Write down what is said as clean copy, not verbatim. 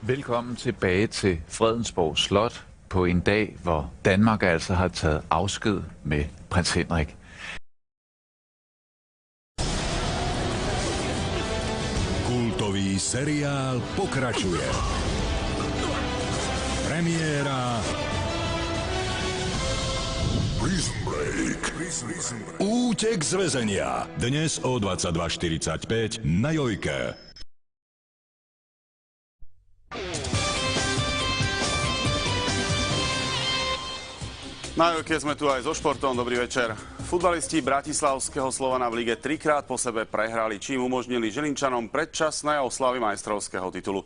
Velkommen tilbage til Fredensborg Slot på en dag, hvor Danmark altså har taget afsked med prins Henrik. Kultový seriál pokračuje. Premiéra Prison Break. Útek z väzenia. Dnes o 22:45 na Jojke. Na Jojke sme tu aj so športom. Dobrý večer. Futbalisti bratislavského Slovana v lige trikrát po sebe prehrali, čím umožnili Žilinčanom predčasné oslavy majstrovského titulu.